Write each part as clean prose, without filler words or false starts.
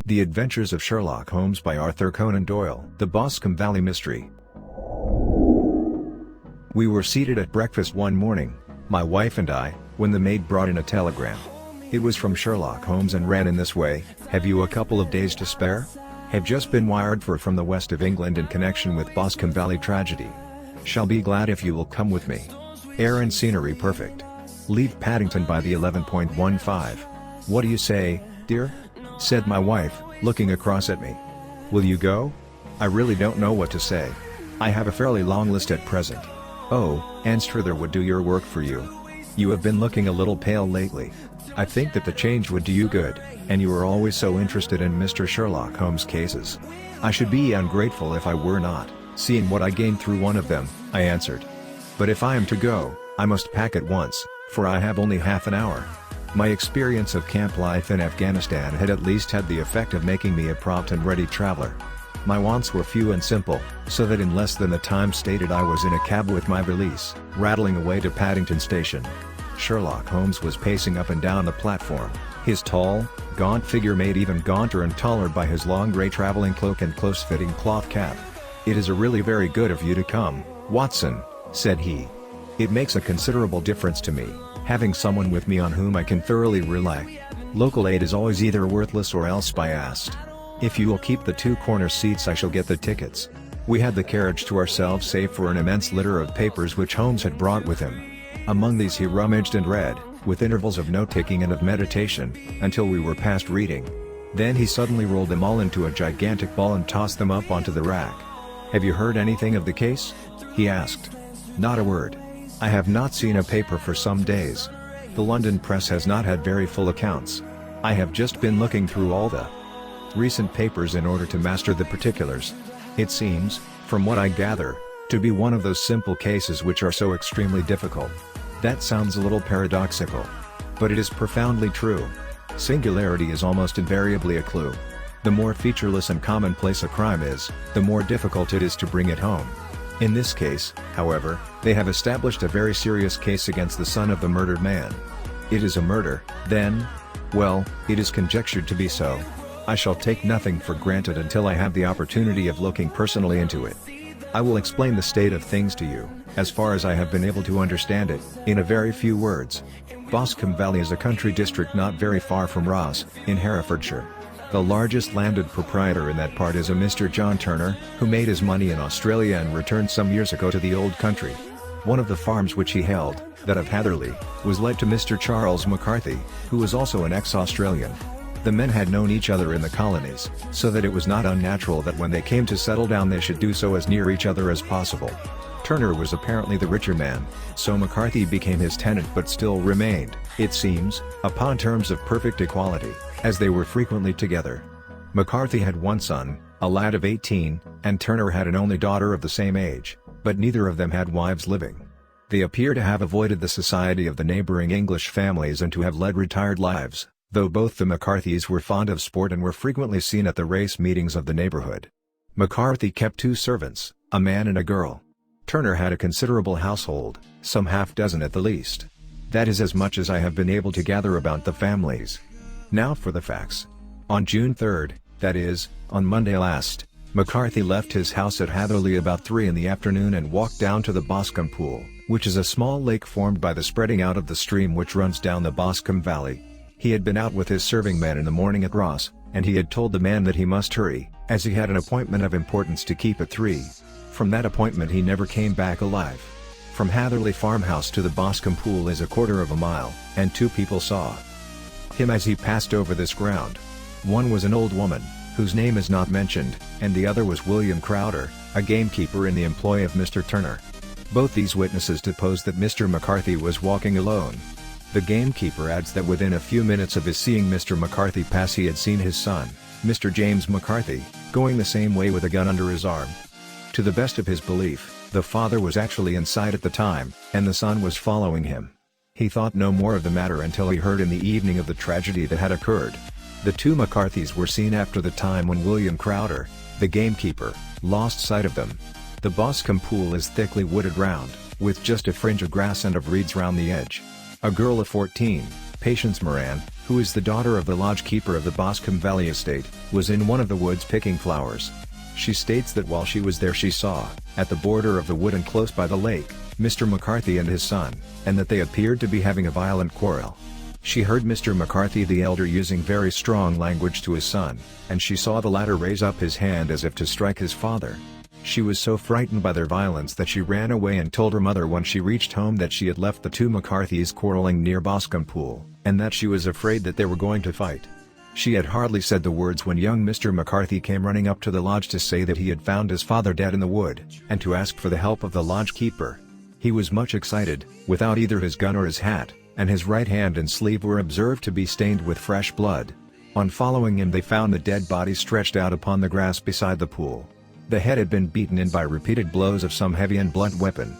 The Adventures of Sherlock Holmes by Arthur Conan Doyle. The Boscombe Valley Mystery. We were seated at breakfast one morning, my wife and I, when the maid brought in a telegram. It was from Sherlock Holmes and ran in this way: "Have you a couple of days to spare? Have just been wired for from the west of England in connection with Boscombe Valley tragedy. Shall be glad if you will come with me. Air and scenery perfect. Leave Paddington by the 11.15. What do you say, dear?" said my wife, looking across at me. "Will you go?" I really don't know what to say. I have a fairly long list at present. Oh, Anstruther would do your work for you. You have been looking a little pale lately. I think that the change would do you good, and you are always so interested in Mr. Sherlock Holmes cases. I should be ungrateful if I were not, seeing what I gained through one of them, I answered. But if I am to go, I must pack at once, for I have only half an hour. My experience of camp life in Afghanistan had at least had the effect of making me a prompt and ready traveler. My wants were few and simple, so that in less than the time stated I was in a cab with my valise, rattling away to Paddington Station. Sherlock Holmes was pacing up and down the platform, his tall, gaunt figure made even gaunter and taller by his long grey travelling cloak and close-fitting cloth cap. "It is really very good of you to come, Watson," said he. "It makes a considerable difference to me, having someone with me on whom I can thoroughly rely. Local aid is always either worthless or else biased. If you will keep the two corner seats I shall get the tickets." We had the carriage to ourselves save for an immense litter of papers which Holmes had brought with him. Among these he rummaged and read, with intervals of note-taking and of meditation, until we were past reading. Then he suddenly rolled them all into a gigantic ball and tossed them up onto the rack. "Have you heard anything of the case?" he asked. "Not a word. I have not seen a paper for some days. The London press has not had very full accounts. I have just been looking through all the recent papers in order to master the particulars. It seems, from what I gather, to be one of those simple cases which are so extremely difficult." That sounds a little paradoxical. But it is profoundly true. Singularity is almost invariably a clue. The more featureless and commonplace a crime is, the more difficult it is to bring it home. In this case, however, they have established a very serious case against the son of the murdered man. It is a murder, then? Well, it is conjectured to be so. I shall take nothing for granted until I have the opportunity of looking personally into it. I will explain the state of things to you, as far as I have been able to understand it, in a very few words. Boscombe Valley is a country district not very far from Ross, in Herefordshire. The largest landed proprietor in that part is a Mr. John Turner, who made his money in Australia and returned some years ago to the old country. One of the farms which he held, that of Hatherley, was let to Mr. Charles McCarthy, who was also an ex-Australian. The men had known each other in the colonies, so that it was not unnatural that when they came to settle down they should do so as near each other as possible. Turner was apparently the richer man, so McCarthy became his tenant but still remained, it seems, upon terms of perfect equality, as they were frequently together. McCarthy had one son, a lad of 18, and Turner had an only daughter of the same age, but neither of them had wives living. They appear to have avoided the society of the neighboring English families and to have led retired lives, though both the McCarthys were fond of sport and were frequently seen at the race meetings of the neighborhood. McCarthy kept two servants, a man and a girl. Turner had a considerable household, some half-dozen at the least. That is as much as I have been able to gather about the families. Now for the facts. On June 3rd, that is, on Monday last, McCarthy left his house at Hatherley about 3 in the afternoon and walked down to the Boscombe Pool, which is a small lake formed by the spreading out of the stream which runs down the Boscombe Valley. He had been out with his serving man in the morning at Ross, and he had told the man that he must hurry, as he had an appointment of importance to keep at 3. From that appointment he never came back alive. From Hatherley farmhouse to the Boscombe Pool is 1/4 mile, and 2 people saw him as he passed over this ground. One was an old woman, whose name is not mentioned, and the other was William Crowder, a gamekeeper in the employ of Mr. Turner. Both these witnesses deposed that Mr. McCarthy was walking alone. The gamekeeper adds that within a few minutes of his seeing Mr. McCarthy pass he had seen his son, Mr. James McCarthy, going the same way with a gun under his arm. To the best of his belief, the father was actually in sight at the time, and the son was following him. He thought no more of the matter until he heard in the evening of the tragedy that had occurred. The 2 McCarthys were seen after the time when William Crowder, the gamekeeper, lost sight of them. The Boscombe Pool is thickly wooded round, with just a fringe of grass and of reeds round the edge. A girl of 14, Patience Moran, who is the daughter of the lodge keeper of the Boscombe Valley estate, was in one of the woods picking flowers. She states that while she was there she saw, at the border of the wood and close by the lake, Mr. McCarthy and his son, and that they appeared to be having a violent quarrel. She heard Mr. McCarthy the elder using very strong language to his son, and she saw the latter raise up his hand as if to strike his father. She was so frightened by their violence that she ran away and told her mother when she reached home that she had left the two McCarthys quarreling near Boscombe Pool, and that she was afraid that they were going to fight. She had hardly said the words when young Mr. McCarthy came running up to the lodge to say that he had found his father dead in the wood, and to ask for the help of the lodge keeper. He was much excited, without either his gun or his hat, and his right hand and sleeve were observed to be stained with fresh blood. On following him they found the dead body stretched out upon the grass beside the pool. The head had been beaten in by repeated blows of some heavy and blunt weapon.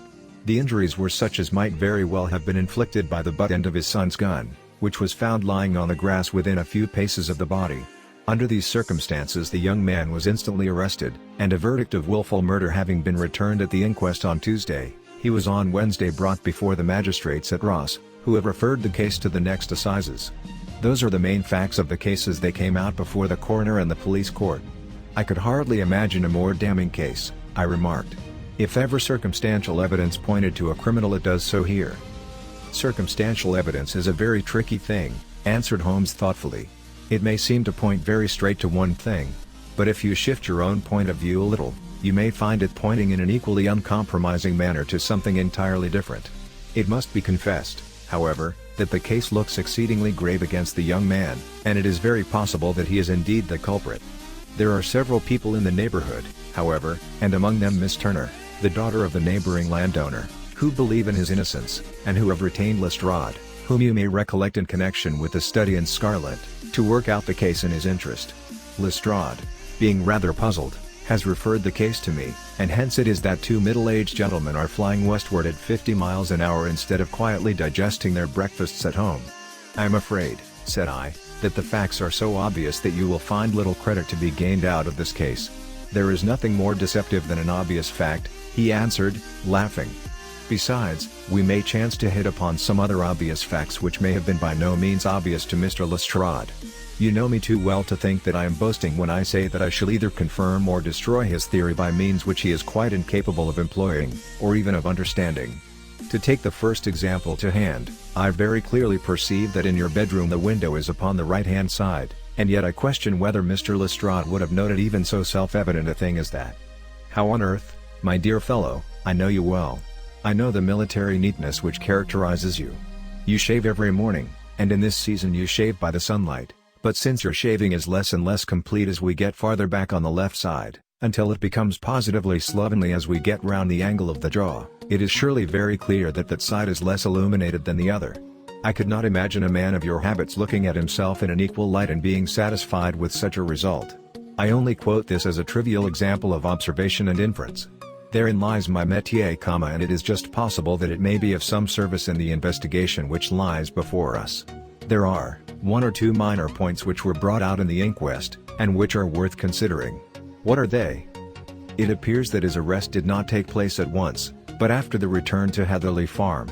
The injuries were such as might very well have been inflicted by the butt end of his son's gun, which was found lying on the grass within a few paces of the body. Under these circumstances the young man was instantly arrested, and a verdict of willful murder having been returned at the inquest on Tuesday, he was on Wednesday brought before the magistrates at Ross, who have referred the case to the next assizes. Those are the main facts of the case as they came out before the coroner and the police court. I could hardly imagine a more damning case, I remarked. If ever circumstantial evidence pointed to a criminal it does so here. Circumstantial evidence is a very tricky thing, answered Holmes thoughtfully. It may seem to point very straight to one thing, but if you shift your own point of view a little, you may find it pointing in an equally uncompromising manner to something entirely different. It must be confessed, however, that the case looks exceedingly grave against the young man, and it is very possible that he is indeed the culprit. There are several people in the neighborhood, however, and among them Miss Turner, the daughter of the neighboring landowner, who believe in his innocence, and who have retained Lestrade, whom you may recollect in connection with the study in Scarlet, to work out the case in his interest. Lestrade, being rather puzzled, has referred the case to me, and hence it is that two middle-aged gentlemen are flying westward at 50 miles an hour instead of quietly digesting their breakfasts at home. I am afraid, said I, that the facts are so obvious that you will find little credit to be gained out of this case. There is nothing more deceptive than an obvious fact, he answered, laughing. Besides, we may chance to hit upon some other obvious facts which may have been by no means obvious to Mr. Lestrade. You know me too well to think that I am boasting when I say that I shall either confirm or destroy his theory by means which he is quite incapable of employing, or even of understanding. To take the first example to hand, I very clearly perceive that in your bedroom the window is upon the right-hand side, and yet I question whether Mr. Lestrade would have noted even so self-evident a thing as that. How on earth, my dear fellow, I know you well. I know the military neatness which characterizes you. You shave every morning, and in this season you shave by the sunlight, but since your shaving is less and less complete as we get farther back on the left side, until it becomes positively slovenly as we get round the angle of the jaw, it is surely very clear that that side is less illuminated than the other. I could not imagine a man of your habits looking at himself in an equal light and being satisfied with such a result. I only quote this as a trivial example of observation and inference. Therein lies my métier, and it is just possible that it may be of some service in the investigation which lies before us. There are one or two minor points which were brought out in the inquest, and which are worth considering. What are they? It appears that his arrest did not take place at once, but after the return to Heatherley Farm.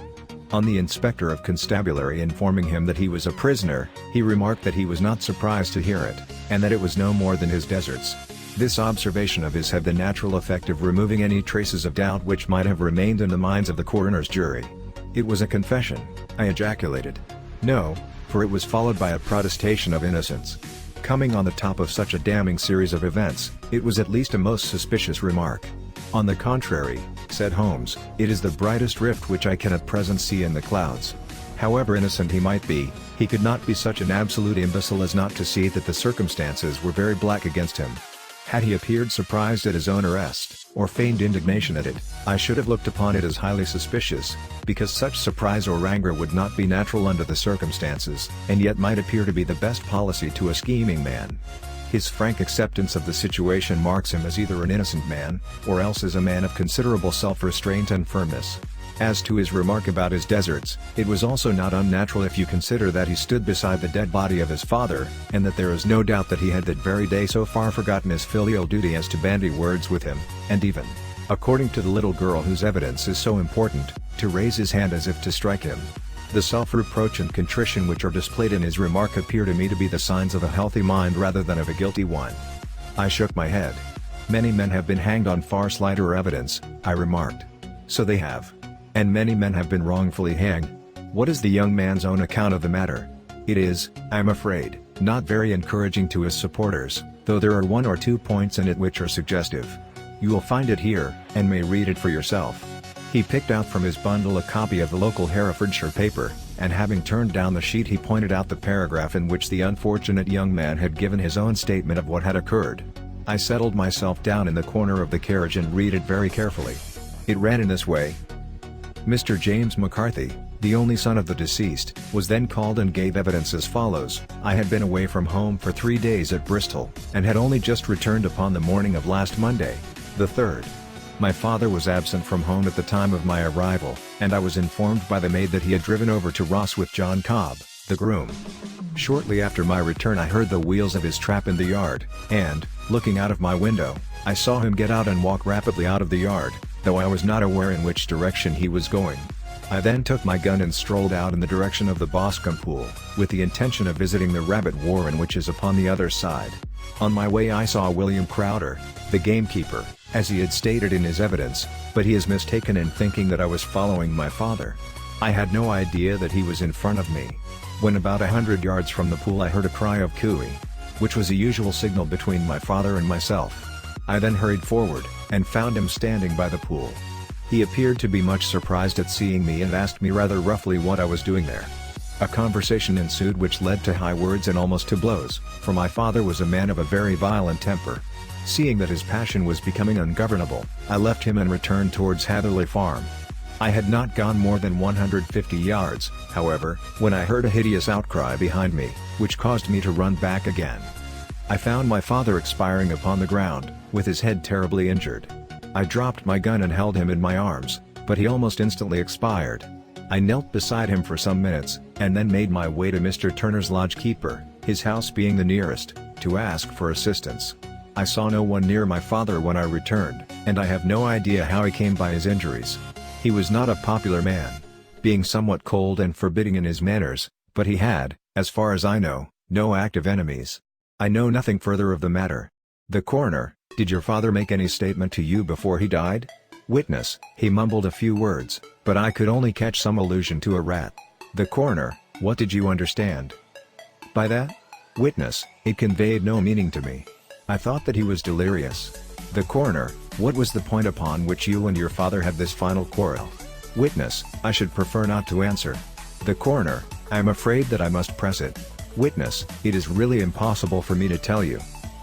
On the inspector of constabulary informing him that he was a prisoner, he remarked that he was not surprised to hear it, and that it was no more than his deserts. This observation of his had the natural effect of removing any traces of doubt which might have remained in the minds of the coroner's jury. It was a confession, I ejaculated. No, for it was followed by a protestation of innocence. Coming on the top of such a damning series of events, it was at least a most suspicious remark. On the contrary, said Holmes, it is the brightest rift which I can at present see in the clouds. However innocent he might be, he could not be such an absolute imbecile as not to see that the circumstances were very black against him. Had he appeared surprised at his own arrest, or feigned indignation at it, I should have looked upon it as highly suspicious, because such surprise or anger would not be natural under the circumstances, and yet might appear to be the best policy to a scheming man. His frank acceptance of the situation marks him as either an innocent man, or else as a man of considerable self-restraint and firmness. As to his remark about his deserts, it was also not unnatural if you consider that he stood beside the dead body of his father, and that there is no doubt that he had that very day so far forgotten his filial duty as to bandy words with him, and even, according to the little girl whose evidence is so important, to raise his hand as if to strike him. The self-reproach and contrition which are displayed in his remark appear to me to be the signs of a healthy mind rather than of a guilty one. I shook my head. Many men have been hanged on far slighter evidence, I remarked. So they have. And many men have been wrongfully hanged. What is the young man's own account of the matter? It is, I am afraid, not very encouraging to his supporters, though there are 1 or 2 points in it which are suggestive. You will find it here, and may read it for yourself. He picked out from his bundle a copy of the local Herefordshire paper, and having turned down the sheet he pointed out the paragraph in which the unfortunate young man had given his own statement of what had occurred. I settled myself down in the corner of the carriage and read it very carefully. It ran in this way. Mr. James McCarthy, the only son of the deceased, was then called and gave evidence as follows. I had been away from home for 3 days at Bristol, and had only just returned upon the morning of last Monday, the 3rd. My father was absent from home at the time of my arrival, and I was informed by the maid that he had driven over to Ross with John Cobb, the groom. Shortly after my return I heard the wheels of his trap in the yard, and, looking out of my window, I saw him get out and walk rapidly out of the yard, though I was not aware in which direction he was going. I then took my gun and strolled out in the direction of the Boscombe pool, with the intention of visiting the rabbit warren which is upon the other side. On my way I saw William Crowder, the gamekeeper, as he had stated in his evidence, but he is mistaken in thinking that I was following my father. I had no idea that he was in front of me. When about 100 yards from the pool I heard a cry of cooey, which was a usual signal between my father and myself. I then hurried forward, and found him standing by the pool. He appeared to be much surprised at seeing me and asked me rather roughly what I was doing there. A conversation ensued which led to high words and almost to blows, for my father was a man of a very violent temper. Seeing that his passion was becoming ungovernable, I left him and returned towards Hatherley Farm. I had not gone more than 150 yards, however, when I heard a hideous outcry behind me, which caused me to run back again. I found my father expiring upon the ground, with his head terribly injured. I dropped my gun and held him in my arms, but he almost instantly expired. I knelt beside him for some minutes, and then made my way to Mr. Turner's lodge keeper, his house being the nearest, to ask for assistance. I saw no one near my father when I returned, and I have no idea how he came by his injuries. He was not a popular man, being somewhat cold and forbidding in his manners, but he had, as far as I know, no active enemies. I know nothing further of the matter. The coroner: did your father make any statement to you before he died? Witness: he mumbled a few words, but I could only catch some allusion to a rat. The coroner: what did you understand by that? Witness: it conveyed no meaning to me. I thought that he was delirious. The coroner: what was the point upon which you and your father had this final quarrel? Witness: I should prefer not to answer. The coroner: I am afraid that I must press it. Witness: it is really impossible for me to tell you.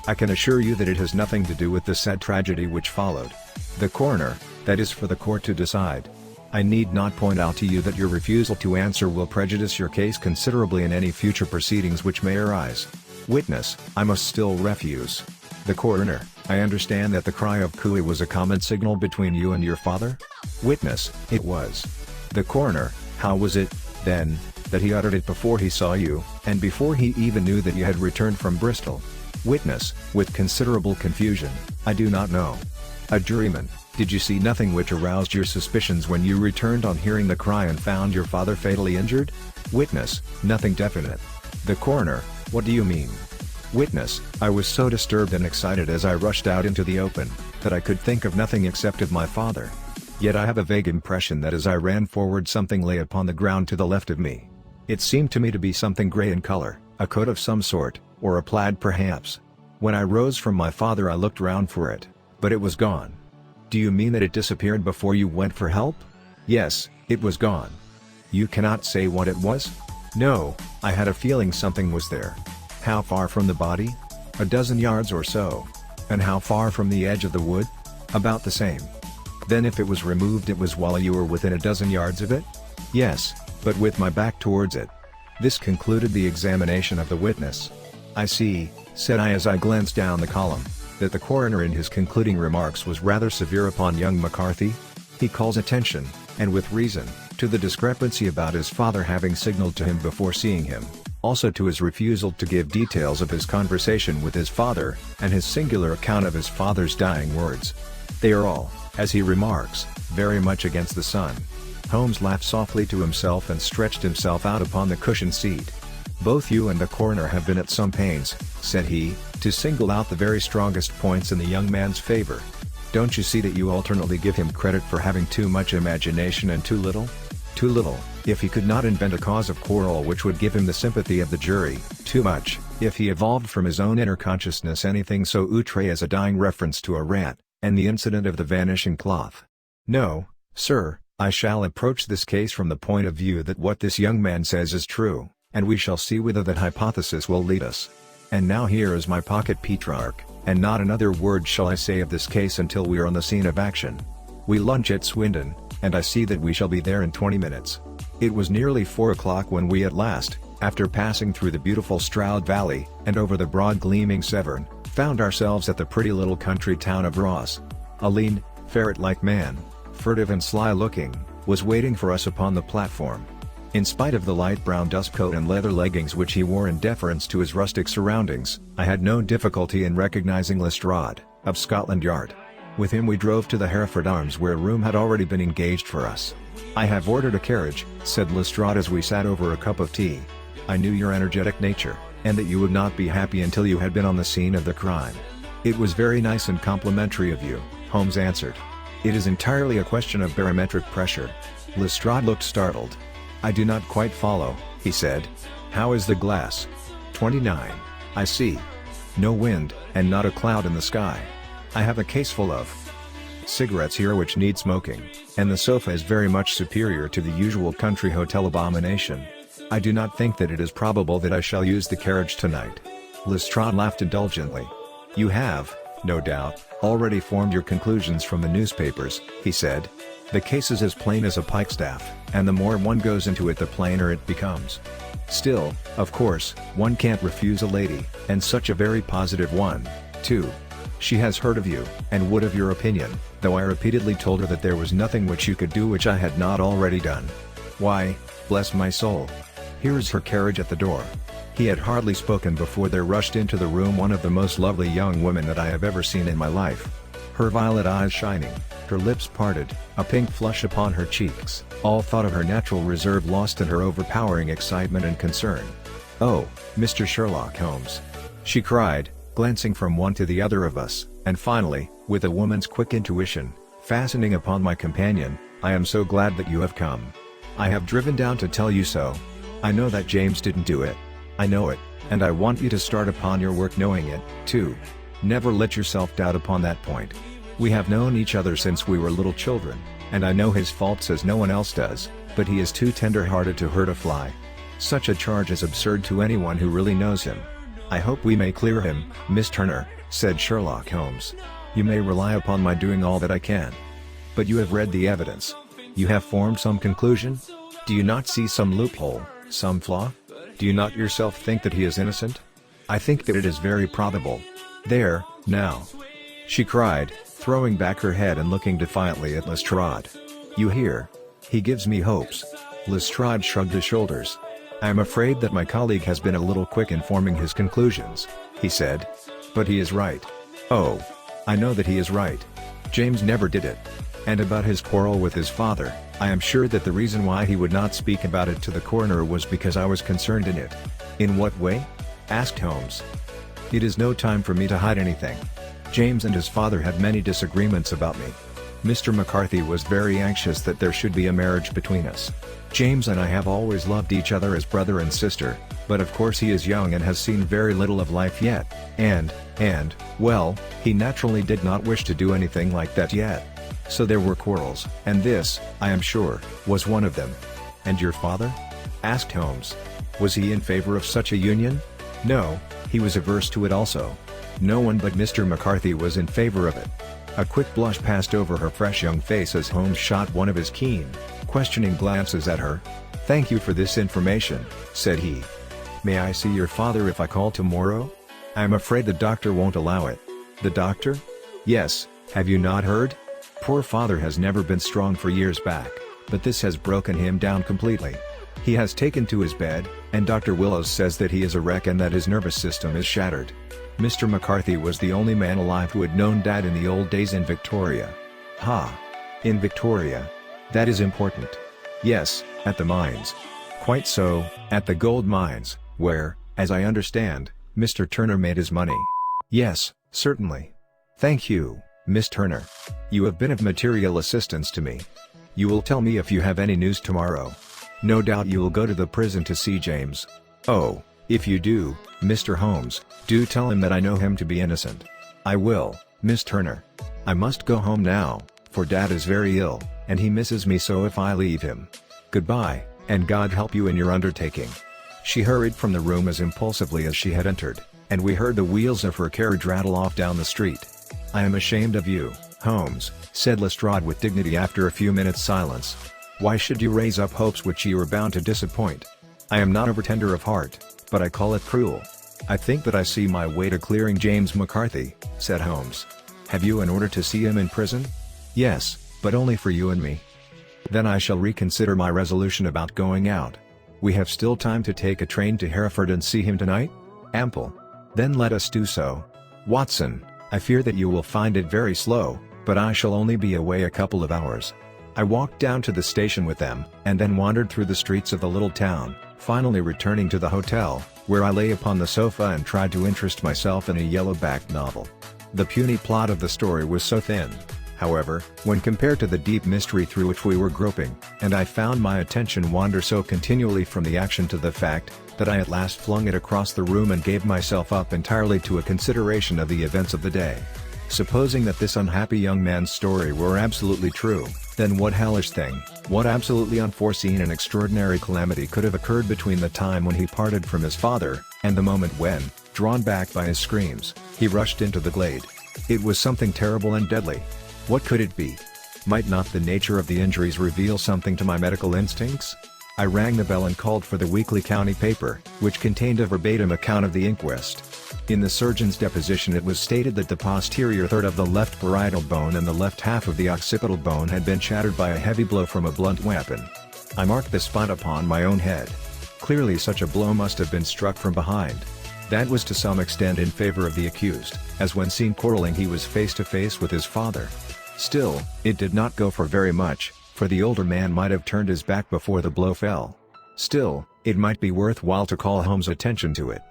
I can assure you that it has nothing to do with the sad tragedy which followed. The coroner: that is for the court to decide. I need not point out to you that your refusal to answer will prejudice your case considerably in any future proceedings which may arise. Witness: I must still refuse. The coroner: I understand that the cry of cooey was a common signal between you and your father? Witness: it was. The coroner: how was it, then, that he uttered it before he saw you, and before he even knew that you had returned from Bristol? Witness, with considerable confusion: I do not know. A juryman: did you see nothing which aroused your suspicions when you returned on hearing the cry and found your father fatally injured? Witness: nothing definite. The coroner: what do you mean? Witness: I was so disturbed and excited as I rushed out into the open, that I could think of nothing except of my father. Yet I have a vague impression that as I ran forward something lay upon the ground to the left of me. It seemed to me to be something grey in color, a coat of some sort, or a plaid perhaps. When I rose from my father I looked round for it, but it was gone. Do you mean that it disappeared before you went for help? Yes, it was gone. You cannot say what it was? No, I had a feeling something was there. How far from the body? A dozen yards or so. And how far from the edge of the wood? About the same. Then if it was removed it was while you were within a dozen yards of it? Yes, but with my back towards it. This concluded the examination of the witness. I see, said I as I glanced down the column, that the coroner in his concluding remarks was rather severe upon young McCarthy. He calls attention, and with reason, to the discrepancy about his father having signaled to him before seeing him, also to his refusal to give details of his conversation with his father, and his singular account of his father's dying words. They are all, as he remarks, very much against the son. Holmes laughed softly to himself and stretched himself out upon the cushioned seat. "Both you and the coroner have been at some pains," said he, "to single out the very strongest points in the young man's favor. Don't you see that you alternately give him credit for having too much imagination and too little? Too little, if he could not invent a cause of quarrel which would give him the sympathy of the jury; too much, if he evolved from his own inner consciousness anything so outre as a dying reference to a rat, and the incident of the vanishing cloth. No, sir, I shall approach this case from the point of view that what this young man says is true, and we shall see whither that hypothesis will lead us. And now here is my pocket Petrarch, and not another word shall I say of this case until we are on the scene of action. We lunch at Swindon, and I see that we shall be there in 20 minutes. It was nearly 4 o'clock when we at last, after passing through the beautiful Stroud Valley, and over the broad gleaming Severn, found ourselves at the pretty little country town of Ross. A lean, ferret-like man, furtive and sly-looking, was waiting for us upon the platform. In spite of the light brown dust coat and leather leggings which he wore in deference to his rustic surroundings, I had no difficulty in recognizing Lestrade, of Scotland Yard. With him we drove to the Hereford Arms, where a room had already been engaged for us. "I have ordered a carriage," said Lestrade as we sat over a cup of tea. "I knew your energetic nature, and that you would not be happy until you had been on the scene of the crime." "It was very nice and complimentary of you," Holmes answered. "It is entirely a question of barometric pressure." Lestrade looked startled. "I do not quite follow," he said. "How is the glass?" 29. "I see. No wind, and not a cloud in the sky. I have a case full of cigarettes here which need smoking, and the sofa is very much superior to the usual country hotel abomination. I do not think that it is probable that I shall use the carriage tonight." Lestrade laughed indulgently. "You have, no doubt, already formed your conclusions from the newspapers," he said. "The case is as plain as a pikestaff, and the more one goes into it the plainer it becomes. Still, of course, one can't refuse a lady, and such a very positive one, too. She has heard of you, and would have your opinion, though I repeatedly told her that there was nothing which you could do which I had not already done. Why, bless my soul! Here is her carriage at the door." He had hardly spoken before there rushed into the room one of the most lovely young women that I have ever seen in my life. Her violet eyes shining, her lips parted, a pink flush upon her cheeks, all thought of her natural reserve lost in her overpowering excitement and concern. "Oh, Mr. Sherlock Holmes!" she cried, glancing from one to the other of us, and finally, with a woman's quick intuition, fastening upon my companion, "I am so glad that you have come. I have driven down to tell you so. I know that James didn't do it. I know it, and I want you to start upon your work knowing it, too. Never let yourself doubt upon that point. We have known each other since we were little children, and I know his faults as no one else does, but he is too tender-hearted to hurt a fly. Such a charge is absurd to anyone who really knows him. I hope we may clear him, Miss Turner," said Sherlock Holmes. "You may rely upon my doing all that I can. But you have read the evidence. You have formed some conclusion? Do you not see some loophole, some flaw? Do you not yourself think that he is innocent?" "I think that it is very probable. There, now!" she cried, throwing back her head and looking defiantly at Lestrade. "You hear? He gives me hopes." Lestrade shrugged his shoulders. "I am afraid that my colleague has been a little quick in forming his conclusions," he said. "But he is right. Oh, I know that he is right. James never did it. And about his quarrel with his father, I am sure that the reason why he would not speak about it to the coroner was because I was concerned in it." "In what way?" asked Holmes. "It is no time for me to hide anything. James and his father had many disagreements about me. Mr. McCarthy was very anxious that there should be a marriage between us. James and I have always loved each other as brother and sister, but of course he is young and has seen very little of life yet, and, well, he naturally did not wish to do anything like that yet. So there were quarrels, and this, I am sure, was one of them." "And your father?" asked Holmes. "Was he in favor of such a union?" "No, he was averse to it also. No one but Mr. McCarthy was in favor of it." A quick blush passed over her fresh young face as Holmes shot one of his keen, questioning glances at her. "Thank you for this information," said he. "May I see your father if I call tomorrow?" "I am afraid the doctor won't allow it." "The doctor?" "Yes, have you not heard? Poor father has never been strong for years back, but this has broken him down completely. He has taken to his bed, and Dr. Willows says that he is a wreck and that his nervous system is shattered. Mr. McCarthy was the only man alive who had known Dad in the old days in Victoria." "Ha! In Victoria. That is important. Yes, at the mines. Quite so, at the gold mines, where, as I understand, Mr. Turner made his money. Yes, certainly. Thank you, Miss Turner. You have been of material assistance to me. You will tell me if you have any news tomorrow. No doubt you will go to the prison to see James. Oh, if you do, Mr. Holmes, do tell him that I know him to be innocent. I will, Miss Turner. I must go home now, for Dad is very ill, and he misses me so if I leave him. Goodbye, and God help you in your undertaking. She hurried from the room as impulsively as she had entered, and we heard the wheels of her carriage rattle off down the street. I am ashamed of you, Holmes, said Lestrade with dignity after a few minutes' silence. Why should you raise up hopes which you are bound to disappoint? I am not over-tender of heart, but I call it cruel. I think that I see my way to clearing James McCarthy, said Holmes. Have you an order to see him in prison? Yes, but only for you and me. Then I shall reconsider my resolution about going out. We have still time to take a train to Hereford and see him tonight? Ample. Then let us do so. Watson, I fear that you will find it very slow, but I shall only be away a couple of hours. I walked down to the station with them, and then wandered through the streets of the little town, finally returning to the hotel, where I lay upon the sofa and tried to interest myself in a yellow-backed novel. The puny plot of the story was so thin, however, when compared to the deep mystery through which we were groping, and I found my attention wander so continually from the action to the fact, that I at last flung it across the room and gave myself up entirely to a consideration of the events of the day. Supposing that this unhappy young man's story were absolutely true, then what hellish thing, what absolutely unforeseen and extraordinary calamity could have occurred between the time when he parted from his father, and the moment when, drawn back by his screams, he rushed into the glade? It was something terrible and deadly. What could it be? Might not the nature of the injuries reveal something to my medical instincts? I rang the bell and called for the weekly county paper, which contained a verbatim account of the inquest. In the surgeon's deposition it was stated that the posterior third of the left parietal bone and the left half of the occipital bone had been shattered by a heavy blow from a blunt weapon. I marked the spot upon my own head. Clearly such a blow must have been struck from behind. That was to some extent in favor of the accused, as when seen quarreling he was face to face with his father. Still, it did not go for very much, for the older man might have turned his back before the blow fell. Still, it might be worthwhile to call Holmes' attention to it.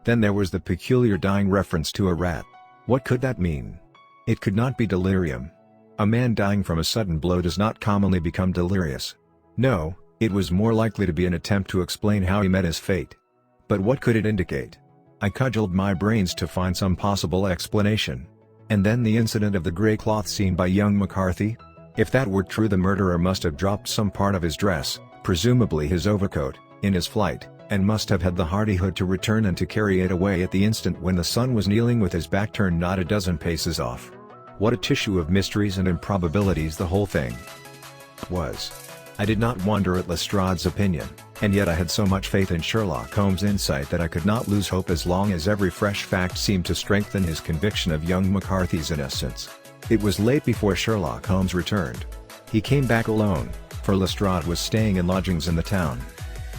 Then there was the peculiar dying reference to a rat. What could that mean? It could not be delirium. A man dying from a sudden blow does not commonly become delirious. No, it was more likely to be an attempt to explain how he met his fate. But what could it indicate? I cudgelled my brains to find some possible explanation. And then the incident of the grey cloth seen by young McCarthy? If that were true, the murderer must have dropped some part of his dress, presumably his overcoat, in his flight, and must have had the hardihood to return and to carry it away at the instant when the son was kneeling with his back turned not a dozen paces off. What a tissue of mysteries and improbabilities the whole thing was. I did not wonder at Lestrade's opinion, and yet I had so much faith in Sherlock Holmes' insight that I could not lose hope as long as every fresh fact seemed to strengthen his conviction of young McCarthy's innocence. It was late before Sherlock Holmes returned. He came back alone, for Lestrade was staying in lodgings in the town.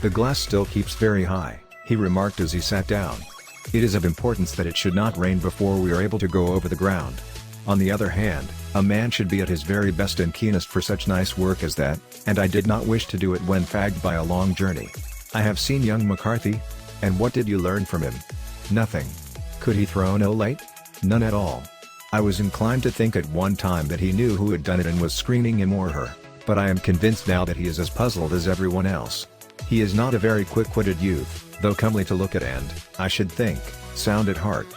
"The glass still keeps very high," he remarked as he sat down. "It is of importance that it should not rain before we are able to go over the ground. On the other hand, a man should be at his very best and keenest for such nice work as that, and I did not wish to do it when fagged by a long journey. I have seen young McCarthy. And what did you learn from him? Nothing. Could he throw no light? None at all. I was inclined to think at one time that he knew who had done it and was screening him or her, but I am convinced now that he is as puzzled as everyone else. He is not a very quick-witted youth, though comely to look at and, I should think, sound at heart.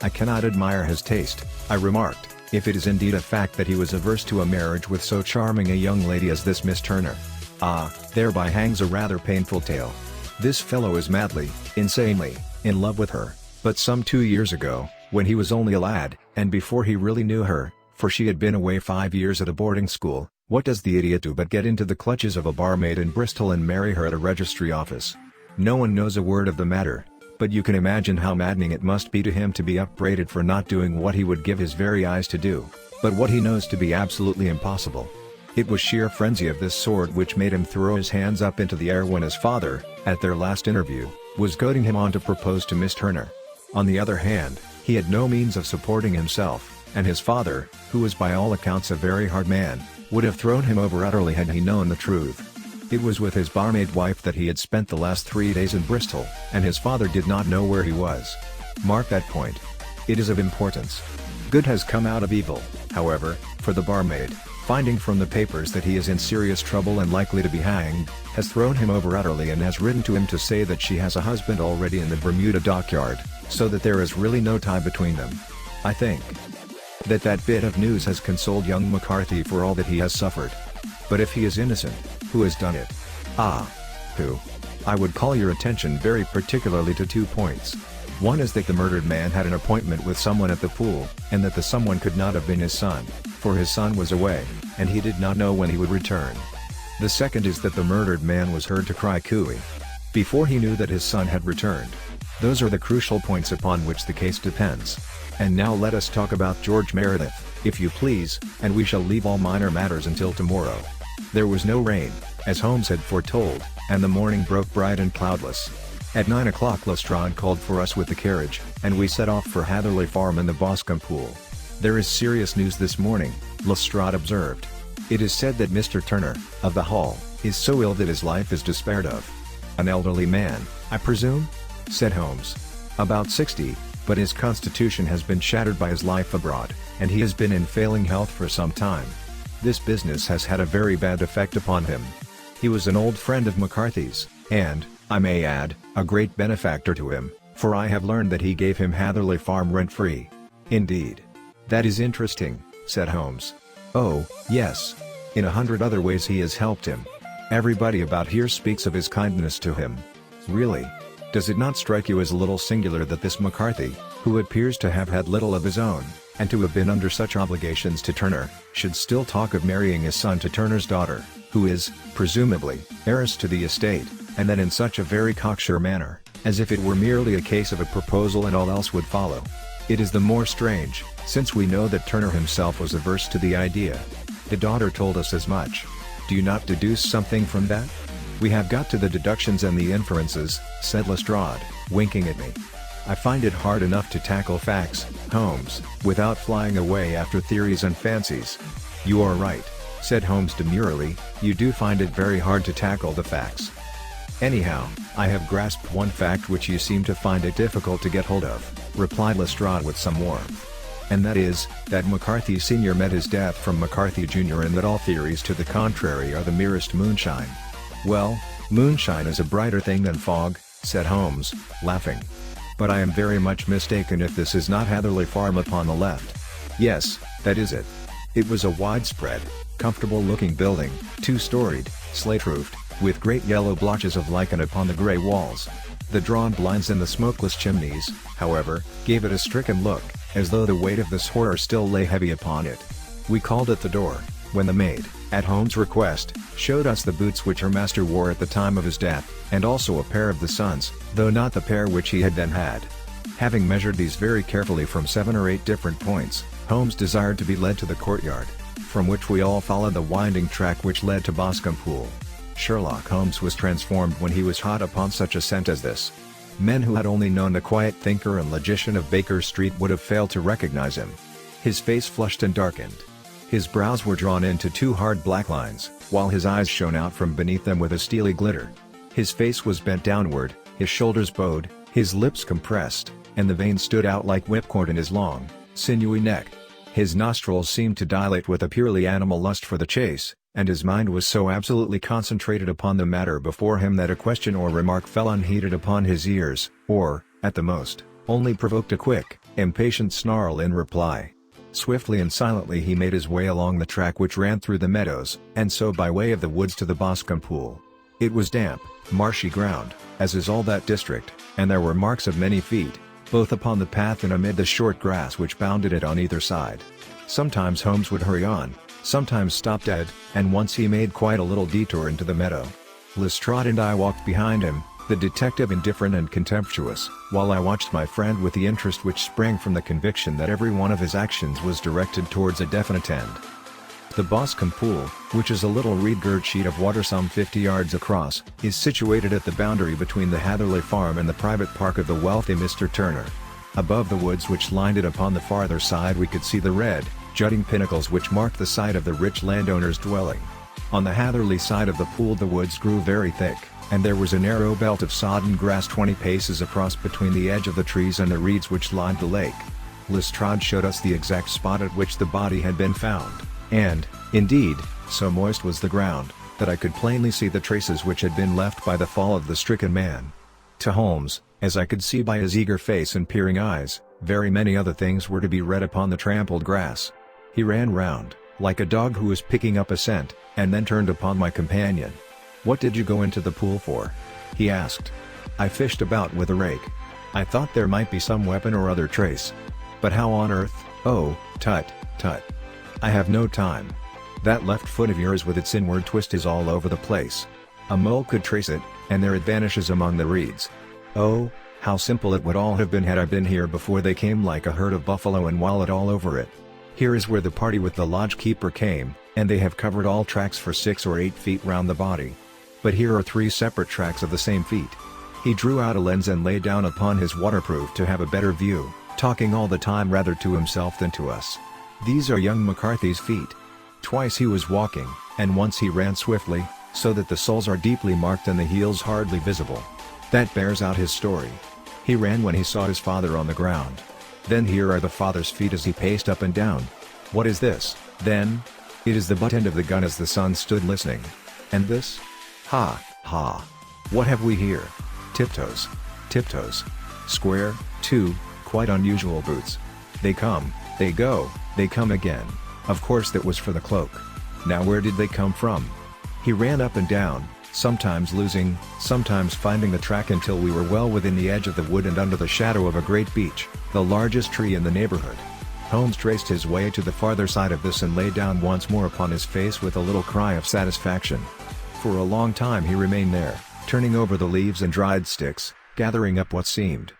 I cannot admire his taste," I remarked, "if it is indeed a fact that he was averse to a marriage with so charming a young lady as this Miss Turner. Ah, thereby hangs a rather painful tale. This fellow is madly, insanely, in love with her, but some 2 years ago, when he was only a lad, and before he really knew her, for she had been away 5 years at a boarding school, what does the idiot do but get into the clutches of a barmaid in Bristol and marry her at a registry office? No one knows a word of the matter, but you can imagine how maddening it must be to him to be upbraided for not doing what he would give his very eyes to do, but what he knows to be absolutely impossible. It was sheer frenzy of this sort which made him throw his hands up into the air when his father, at their last interview, was goading him on to propose to Miss Turner. On the other hand, he had no means of supporting himself, and his father, who was by all accounts a very hard man, would have thrown him over utterly had he known the truth. It was with his barmaid wife that he had spent the last 3 days in Bristol, and his father did not know where he was. Mark that point. It is of importance. Good has come out of evil, however, for the barmaid. Finding from the papers that he is in serious trouble and likely to be hanged, has thrown him over utterly and has written to him to say that she has a husband already in the Bermuda dockyard, so that there is really no tie between them. I think that bit of news has consoled young McCarthy for all that he has suffered. But if he is innocent, who has done it? Who? I would call your attention very particularly to 2 points. One is that the murdered man had an appointment with someone at the pool, and that the someone could not have been his son, for his son was away, and he did not know when he would return. The second is that the murdered man was heard to cry cooey before he knew that his son had returned. Those are the crucial points upon which the case depends. And now let us talk about George Meredith, if you please, and we shall leave all minor matters until tomorrow. There was no rain, as Holmes had foretold, and the morning broke bright and cloudless. At 9 o'clock Lestrade called for us with the carriage, and we set off for Hatherley Farm and the Boscombe pool. There is serious news this morning, Lestrade observed. It is said that Mr. Turner, of the Hall, is so ill that his life is despaired of. An elderly man, I presume? Said Holmes. About 60, but his constitution has been shattered by his life abroad, and he has been in failing health for some time. This business has had a very bad effect upon him. He was an old friend of McCarthy's, and, I may add, a great benefactor to him, for I have learned that he gave him Hatherley Farm rent-free. Indeed. That is interesting, said Holmes. Oh, yes. In 100 other ways he has helped him. Everybody about here speaks of his kindness to him. Really? Does it not strike you as a little singular that this McCarthy, who appears to have had little of his own, and to have been under such obligations to Turner, should still talk of marrying his son to Turner's daughter, who is, presumably, heiress to the estate, and that in such a very cocksure manner, as if it were merely a case of a proposal and all else would follow? It is the more strange, since we know that Turner himself was averse to the idea. The daughter told us as much. Do you not deduce something from that? We have got to the deductions and the inferences, said Lestrade, winking at me. I find it hard enough to tackle facts, Holmes, without flying away after theories and fancies. You are right, said Holmes demurely, you do find it very hard to tackle the facts. Anyhow, I have grasped one fact which you seem to find it difficult to get hold of, replied Lestrade with some warmth. And that is, that McCarthy Sr. met his death from McCarthy Jr. and that all theories to the contrary are the merest moonshine. Well, moonshine is a brighter thing than fog, said Holmes, laughing. But I am very much mistaken if this is not Hatherley Farm upon the left. Yes, that is it. It was a widespread, comfortable-looking building, 2-storied, slate-roofed, with great yellow blotches of lichen upon the grey walls. The drawn blinds and the smokeless chimneys, however, gave it a stricken look, as though the weight of this horror still lay heavy upon it. We called at the door, when the maid, at Holmes' request, showed us the boots which her master wore at the time of his death, and also a pair of the son's, though not the pair which he had then had. Having measured these very carefully from 7 or 8 different points, Holmes desired to be led to the courtyard, from which we all followed the winding track which led to Boscombe Pool. Sherlock Holmes was transformed when he was hot upon such a scent as this. Men who had only known the quiet thinker and logician of Baker Street would have failed to recognize him. His face flushed and darkened. His brows were drawn into 2 hard black lines, while his eyes shone out from beneath them with a steely glitter. His face was bent downward, his shoulders bowed, his lips compressed, and the veins stood out like whipcord in his long, sinewy neck. His nostrils seemed to dilate with a purely animal lust for the chase, and his mind was so absolutely concentrated upon the matter before him that a question or remark fell unheeded upon his ears, or, at the most, only provoked a quick, impatient snarl in reply. Swiftly and silently he made his way along the track which ran through the meadows, and so by way of the woods to the Boscombe Pool. It was damp, marshy ground, as is all that district, and there were marks of many feet, both upon the path and amid the short grass which bounded it on either side. Sometimes Holmes would hurry on, sometimes stop dead, and once he made quite a little detour into the meadow. Lestrade and I walked behind him, the detective indifferent and contemptuous, while I watched my friend with the interest which sprang from the conviction that every one of his actions was directed towards a definite end. The Boscombe Pool, which is a little reed-girt sheet of water some 50 yards across, is situated at the boundary between the Hatherley Farm and the private park of the wealthy Mr. Turner. Above the woods which lined it upon the farther side we could see the red, jutting pinnacles which marked the site of the rich landowner's dwelling. On the Hatherley side of the pool the woods grew very thick, and there was a narrow belt of sodden grass 20 paces across between the edge of the trees and the reeds which lined the lake. Lestrade showed us the exact spot at which the body had been found, and, indeed, so moist was the ground, that I could plainly see the traces which had been left by the fall of the stricken man. To Holmes, as I could see by his eager face and peering eyes, very many other things were to be read upon the trampled grass. He ran round, like a dog who was picking up a scent, and then turned upon my companion. "What did you go into the pool for?" he asked. "I fished about with a rake. I thought there might be some weapon or other trace. But how on earth—" "Oh, tut, tut. I have no time. That left foot of yours with its inward twist is all over the place. A mole could trace it, and there it vanishes among the reeds. Oh, how simple it would all have been had I been here before they came like a herd of buffalo and wallowed all over it. Here is where the party with the lodge keeper came, and they have covered all tracks for 6 or 8 feet round the body. But here are 3 separate tracks of the same feet." He drew out a lens and lay down upon his waterproof to have a better view, talking all the time rather to himself than to us. "These are young McCarthy's feet. Twice he was walking, and once he ran swiftly, so that the soles are deeply marked and the heels hardly visible. That bears out his story. He ran when he saw his father on the ground. Then here are the father's feet as he paced up and down. What is this, then? It is the butt end of the gun as the son stood listening. And this? Ha, ha. What have we here? Tiptoes. Tiptoes. Square, too, quite unusual boots. They come, they go, they come again. Of course that was for the cloak. Now where did they come from?" He ran up and down, sometimes losing, sometimes finding the track until we were well within the edge of the wood and under the shadow of a great beech, the largest tree in the neighborhood. Holmes traced his way to the farther side of this and lay down once more upon his face with a little cry of satisfaction. For a long time he remained there, turning over the leaves and dried sticks, gathering up what seemed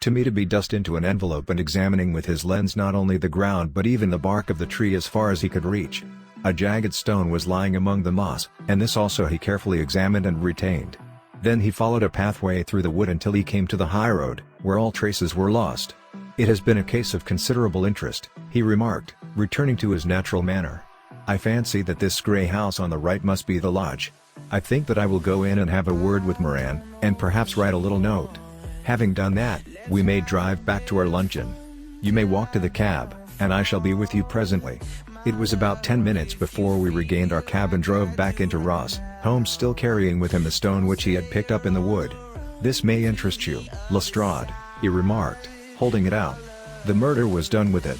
to me to be dust into an envelope and examining with his lens not only the ground but even the bark of the tree as far as he could reach. A jagged stone was lying among the moss, and this also he carefully examined and retained. Then he followed a pathway through the wood until he came to the high road, where all traces were lost. "It has been a case of considerable interest," he remarked, returning to his natural manner. "I fancy that this grey house on the right must be the lodge. I think that I will go in and have a word with Moran, and perhaps write a little note. Having done that, we may drive back to our luncheon. You may walk to the cab, and I shall be with you presently." It was about 10 minutes before we regained our cab and drove back into Ross, Holmes still carrying with him the stone which he had picked up in the wood. "This may interest you, Lestrade," he remarked, holding it out. "The murder was done with it.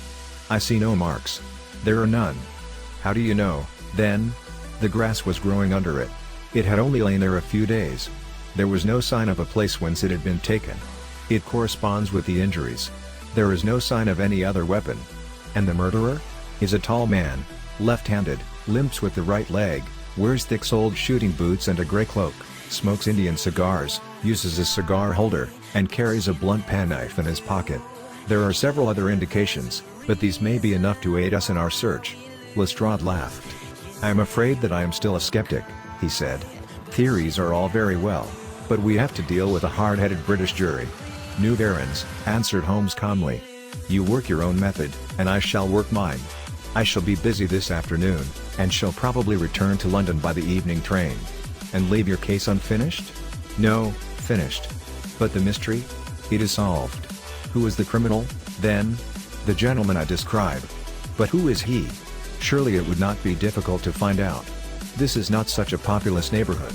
I see no marks. There are none." "How do you know, then?" "The grass was growing under it. It had only lain there a few days. There was no sign of a place whence it had been taken. It corresponds with the injuries. There is no sign of any other weapon." "And the murderer?" "Is a tall man, left-handed, limps with the right leg, wears thick-soled shooting boots and a grey cloak, smokes Indian cigars, uses a cigar holder, and carries a blunt penknife in his pocket. There are several other indications, but these may be enough to aid us in our search." Lestrade laughed. "I am afraid that I am still a skeptic," he said. "Theories are all very well, but we have to deal with a hard-headed British jury." "New errands," answered Holmes calmly. "You work your own method, and I shall work mine. I shall be busy this afternoon, and shall probably return to London by the evening train." "And leave your case unfinished?" "No, finished. But the mystery? It is solved." "Who is the criminal, then?" "The gentleman I describe." "But who is he? Surely it would not be difficult to find out. This is not such a populous neighborhood."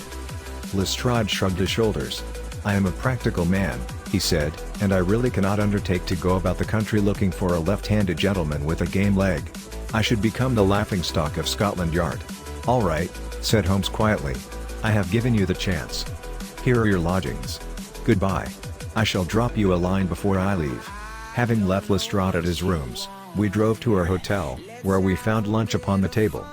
Lestrade shrugged his shoulders. "I am a practical man," he said, "and I really cannot undertake to go about the country looking for a left-handed gentleman with a game leg. I should become the laughingstock of Scotland Yard." "All right," said Holmes quietly. "I have given you the chance. Here are your lodgings. Goodbye. I shall drop you a line before I leave." Having left Lestrade at his rooms, we drove to our hotel, where we found lunch upon the table.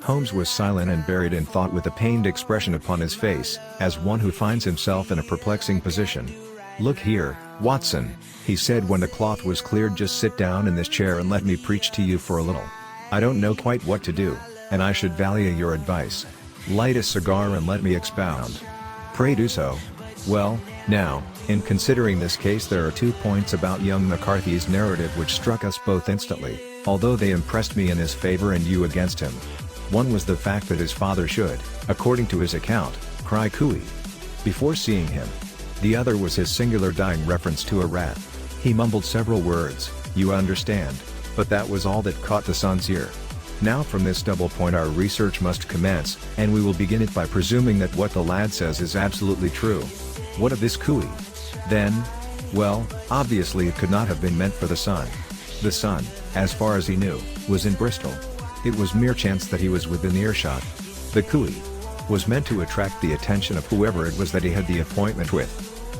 Holmes was silent and buried in thought with a pained expression upon his face, as one who finds himself in a perplexing position. "Look here, Watson," he said when the cloth was cleared, "just sit down in this chair and let me preach to you for a little. I don't know quite what to do, and I should value your advice. Light a cigar and let me expound." "Pray do so." "Well, now, in considering this case there are 2 points about young McCarthy's narrative which struck us both instantly, although they impressed me in his favor and you against him. One was the fact that his father should, according to his account, cry cooey before seeing him. The other was his singular dying reference to a rat. He mumbled several words, "You understand," but that was all that caught the son's ear. Now from this double point our research must commence, and we will begin it by presuming that what the lad says is absolutely true. What of this cooey? Then? Well, obviously it could not have been meant for the son. The son, as far as he knew, was in Bristol. It was mere chance that he was within earshot. The cooey was meant to attract the attention of whoever it was that he had the appointment with.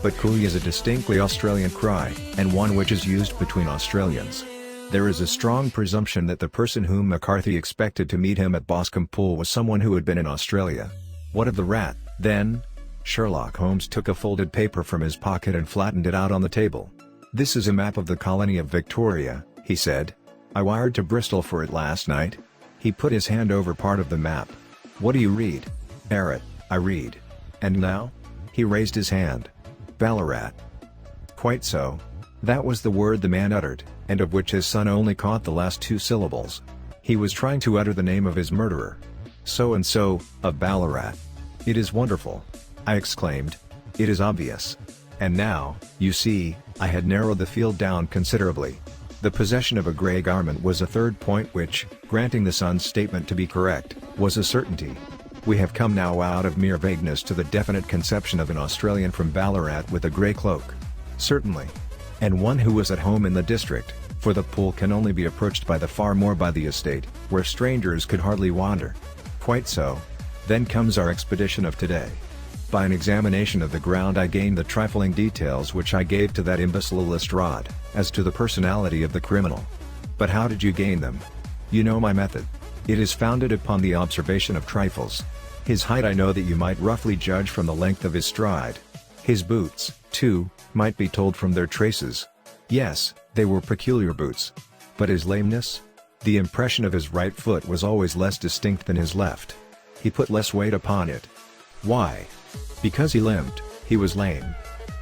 But cooey is a distinctly Australian cry, and one which is used between Australians. There is a strong presumption that the person whom McCarthy expected to meet him at Boscombe Pool was someone who had been in Australia. What of the rat, then? Sherlock Holmes took a folded paper from his pocket and flattened it out on the table. "This is a map of the colony of Victoria," he said. "I wired to Bristol for it last night." He put his hand over part of the map. "What do you read?" "Barrett, I read." "And now?" He raised his hand. "Ballarat." "Quite so." That was the word the man uttered, and of which his son only caught the last two syllables. He was trying to utter the name of his murderer. "So-and-so, of Ballarat." "It is wonderful!" I exclaimed. "It is obvious. And now, you see, I had narrowed the field down considerably. The possession of a grey garment was a third point which, granting the son's statement to be correct, was a certainty. We have come now out of mere vagueness to the definite conception of an Australian from Ballarat with a grey cloak. Certainly. And one who was at home in the district, for the pool can only be approached by the far more by the estate, where strangers could hardly wander. Quite so. Then comes our expedition of today. By an examination of the ground I gained the trifling details which I gave to that imbecile Lestrade, as to the personality of the criminal. But how did you gain them? You know my method. It is founded upon the observation of trifles. His height I know that you might roughly judge from the length of his stride. His boots, too, might be told from their traces. Yes, they were peculiar boots. But his lameness? The impression of his right foot was always less distinct than his left. He put less weight upon it. Why? Because he limped, he was lame.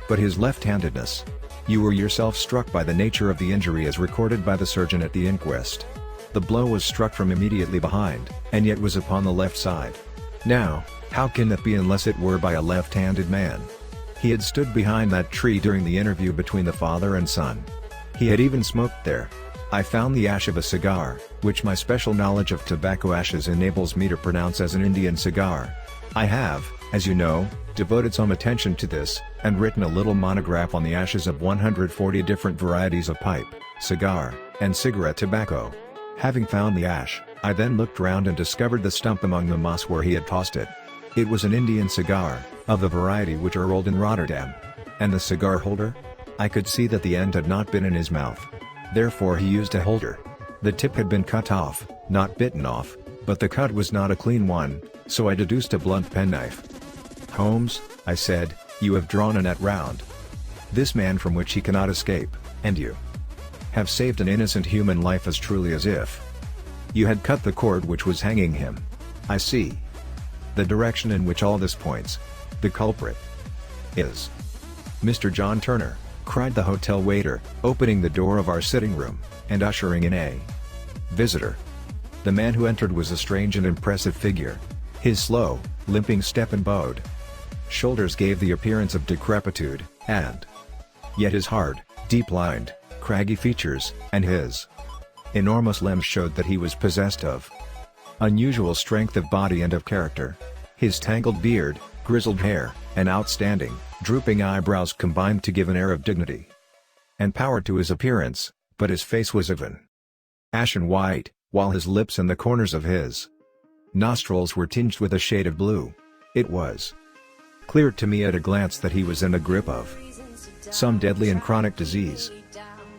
But his left-handedness? You were yourself struck by the nature of the injury as recorded by the surgeon at the inquest. The blow was struck from immediately behind, and yet was upon the left side. Now, how can that be unless it were by a left-handed man? He had stood behind that tree during the interview between the father and son. He had even smoked there. I found the ash of a cigar, which my special knowledge of tobacco ashes enables me to pronounce as an Indian cigar. I have, as you know, devoted some attention to this, and written a little monograph on the ashes of 140 different varieties of pipe, cigar, and cigarette tobacco. Having found the ash, I then looked round and discovered the stump among the moss where he had tossed it. It was an Indian cigar, of the variety which are rolled in Rotterdam. And the cigar holder? I could see that the end had not been in his mouth. Therefore he used a holder. The tip had been cut off, not bitten off, but the cut was not a clean one, so I deduced a blunt penknife. "Holmes," I said, "you have drawn a net round this man from which he cannot escape, and you have saved an innocent human life as truly as if you had cut the cord which was hanging him. I see the direction in which all this points. The culprit is Mr. John Turner," cried the hotel waiter, opening the door of our sitting room, and ushering in a visitor. The man who entered was a strange and impressive figure. His slow, limping step and bowed shoulders gave the appearance of decrepitude, and yet his hard, deep-lined, craggy features, and his enormous limbs showed that he was possessed of unusual strength of body and of character. His tangled beard, grizzled hair, and outstanding, drooping eyebrows combined to give an air of dignity and power to his appearance, but his face was of an ashen white, while his lips and the corners of his nostrils were tinged with a shade of blue. It was clear to me at a glance that he was in the grip of some deadly and chronic disease.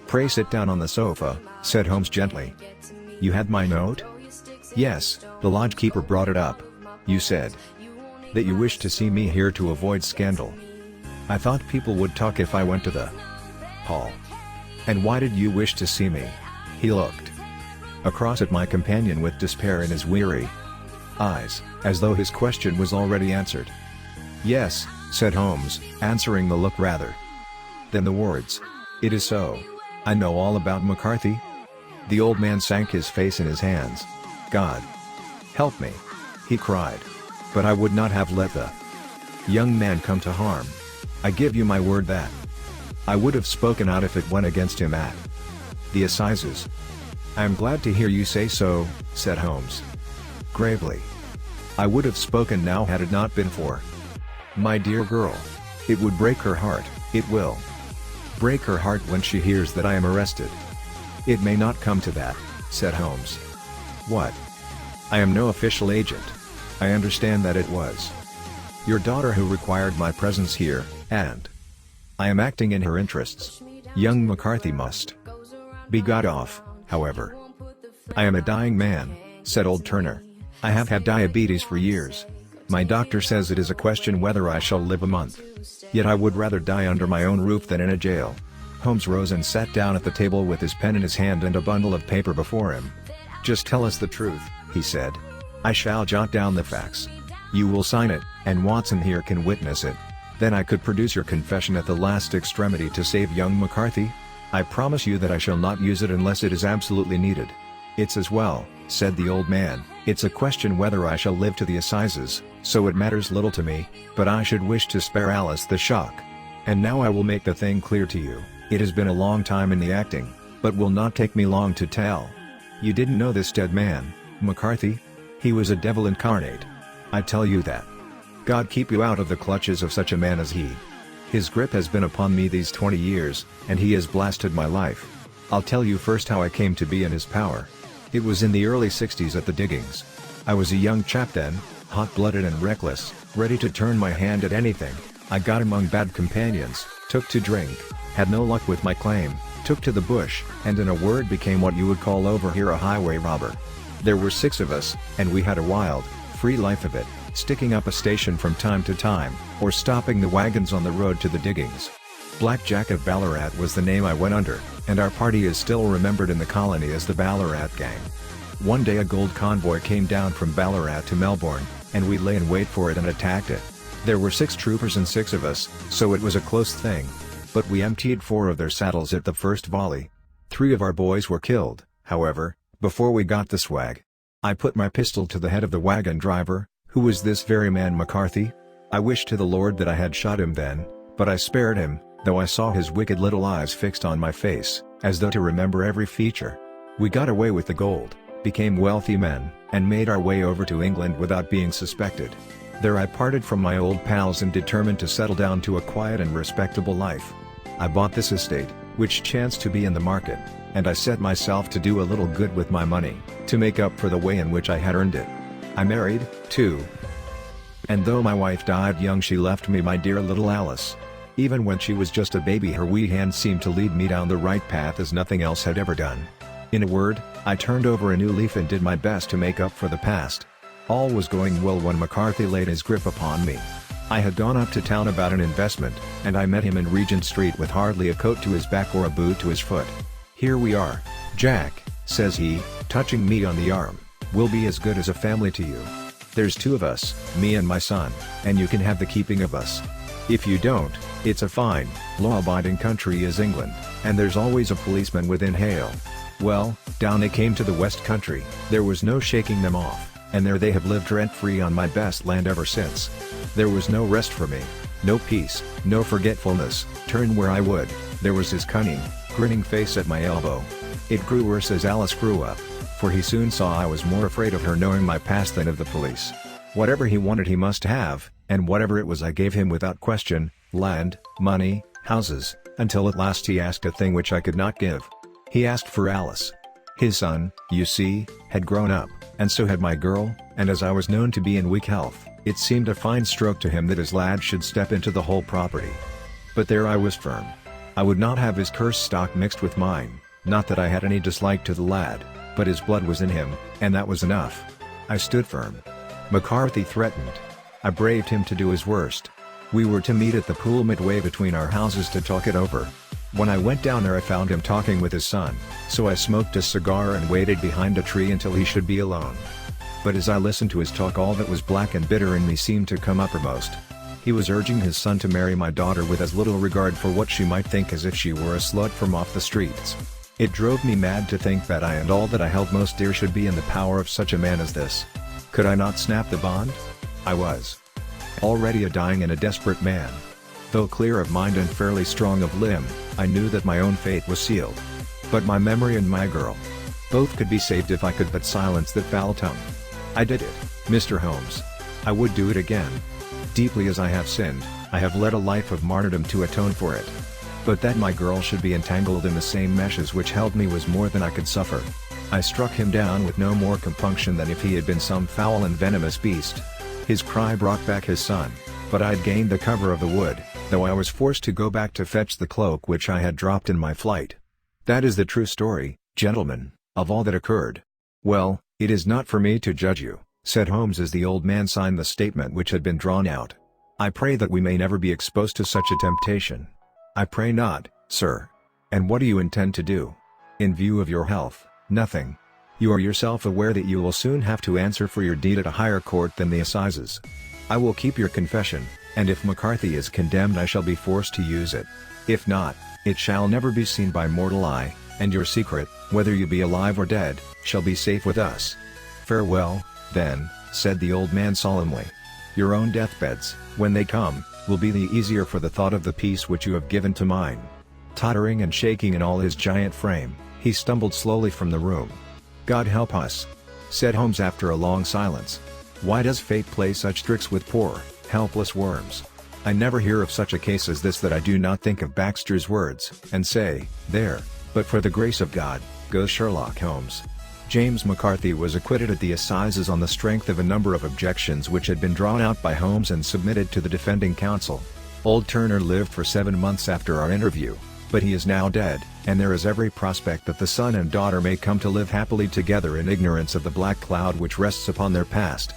"Pray sit down on the sofa," said Holmes gently. "You had my note?" "Yes, the lodgekeeper brought it up. You said that you wished to see me here to avoid scandal. I thought people would talk if I went to the hall." "And why did you wish to see me?" He looked across at my companion with despair in his weary eyes, as though his question was already answered. "Yes," said Holmes, answering the look rather than the words. "It is so. I know all about McCarthy." The old man sank his face in his hands. "God "Help me!" he cried. But I would not have let the young man come to harm. I give you my word that I would have spoken out if it went against him at the assizes. "I am glad to hear you say so," said Holmes gravely. "I would have spoken now had it not been for my dear girl. It would break her heart, it will break her heart when she hears that I am arrested." "It may not come to that," said Holmes. "What?" "I am no official agent. I understand that it was your daughter who required my presence here, and I am acting in her interests. Young McCarthy must be got off, however." "I am a dying man," said old Turner. "I have had diabetes for years. My doctor says it is a question whether I shall live a month. Yet I would rather die under my own roof than in a jail." Holmes rose and sat down at the table with his pen in his hand and a bundle of paper before him. "Just tell us the truth," he said. "I shall jot down the facts. You will sign it, and Watson here can witness it. Then I could produce your confession at the last extremity to save young McCarthy. I promise you that I shall not use it unless it is absolutely needed." "It's as well," said the old man. "It's a question whether I shall live to the assizes, so it matters little to me, but I should wish to spare Alice the shock. And now I will make the thing clear to you. It has been a long time in the acting, but will not take me long to tell. You didn't know this dead man, McCarthy? He was a devil incarnate. I tell you that. God keep you out of the clutches of such a man as he. His grip has been upon me these 20 years, and he has blasted my life. I'll tell you first how I came to be in his power. It was in the early 60s at the diggings. I was a young chap then, hot-blooded and reckless, ready to turn my hand at anything. I got among bad companions, took to drink, had no luck with my claim, took to the bush, and in a word became what you would call over here a highway robber. There were 6 of us, and we had a wild, free life of it, sticking up a station from time to time, or stopping the wagons on the road to the diggings. Black Jack of Ballarat was the name I went under, and our party is still remembered in the colony as the Ballarat Gang. One day a gold convoy came down from Ballarat to Melbourne, and we lay in wait for it and attacked it. There were 6 troopers and 6 of us, so it was a close thing. But we emptied 4 of their saddles at the first volley. 3 of our boys were killed, however, before we got the swag. I put my pistol to the head of the wagon driver, who was this very man McCarthy. I wished to the Lord that I had shot him then, but I spared him, though I saw his wicked little eyes fixed on my face, as though to remember every feature. We got away with the gold, became wealthy men, and made our way over to England without being suspected. There I parted from my old pals and determined to settle down to a quiet and respectable life. I bought this estate, which chanced to be in the market, and I set myself to do a little good with my money, to make up for the way in which I had earned it. I married, too. And though my wife died young, she left me my dear little Alice. Even when she was just a baby, her wee hand seemed to lead me down the right path as nothing else had ever done. In a word, I turned over a new leaf and did my best to make up for the past. All was going well when McCarthy laid his grip upon me. I had gone up to town about an investment, and I met him in Regent Street with hardly a coat to his back or a boot to his foot. "Here we are, Jack," says he, touching me on the arm. "We'll be as good as a family to you. There's 2 of us, me and my son, and you can have the keeping of us. If you don't, it's a fine, law-abiding country is England, and there's always a policeman within hail." Well, down they came to the West Country. There was no shaking them off, and there they have lived rent-free on my best land ever since. There was no rest for me, no peace, no forgetfulness. Turn where I would, there was his cunning, grinning face at my elbow. It grew worse as Alice grew up, for he soon saw I was more afraid of her knowing my past than of the police. Whatever he wanted he must have, and whatever it was I gave him without question: land, money, houses, until at last he asked a thing which I could not give. He asked for Alice. His son, you see, had grown up, and so had my girl, and as I was known to be in weak health, it seemed a fine stroke to him that his lad should step into the whole property. But there I was firm. I would not have his cursed stock mixed with mine, not that I had any dislike to the lad, but his blood was in him, and that was enough. I stood firm. McCarthy threatened. I braved him to do his worst. We were to meet at the pool midway between our houses to talk it over. When I went down there I found him talking with his son, so I smoked a cigar and waited behind a tree until he should be alone. But as I listened to his talk, all that was black and bitter in me seemed to come uppermost. He was urging his son to marry my daughter with as little regard for what she might think as if she were a slut from off the streets. It drove me mad to think that I and all that I held most dear should be in the power of such a man as this. Could I not snap the bond? I was already a dying and a desperate man. Though clear of mind and fairly strong of limb, I knew that my own fate was sealed. But my memory and my girl, both could be saved if I could but silence that foul tongue. I did it, Mr. Holmes. I would do it again. Deeply as I have sinned, I have led a life of martyrdom to atone for it. But that my girl should be entangled in the same meshes which held me was more than I could suffer. I struck him down with no more compunction than if he had been some foul and venomous beast. His cry brought back his son, but I had gained the cover of the wood, though I was forced to go back to fetch the cloak which I had dropped in my flight. That is the true story, gentlemen, of all that occurred. Well, it is not for me to judge you, said Holmes as the old man signed the statement which had been drawn out. I pray that we may never be exposed to such a temptation. I pray not, sir. And what do you intend to do? In view of your health, nothing. You are yourself aware that you will soon have to answer for your deed at a higher court than the assizes. I will keep your confession, and if McCarthy is condemned I shall be forced to use it. If not, it shall never be seen by mortal eye, and your secret, whether you be alive or dead, shall be safe with us. Farewell, then, said the old man solemnly. Your own deathbeds, when they come, will be the easier for the thought of the peace which you have given to mine. Tottering and shaking in all his giant frame, he stumbled slowly from the room. God help us, said Holmes after a long silence. Why does fate play such tricks with poor, helpless worms? I never hear of such a case as this that I do not think of Baxter's words, and say, there, but for the grace of God, goes Sherlock Holmes. James McCarthy was acquitted at the assizes on the strength of a number of objections which had been drawn out by Holmes and submitted to the defending counsel. Old Turner lived for 7 months after our interview, but he is now dead, and there is every prospect that the son and daughter may come to live happily together in ignorance of the black cloud which rests upon their past.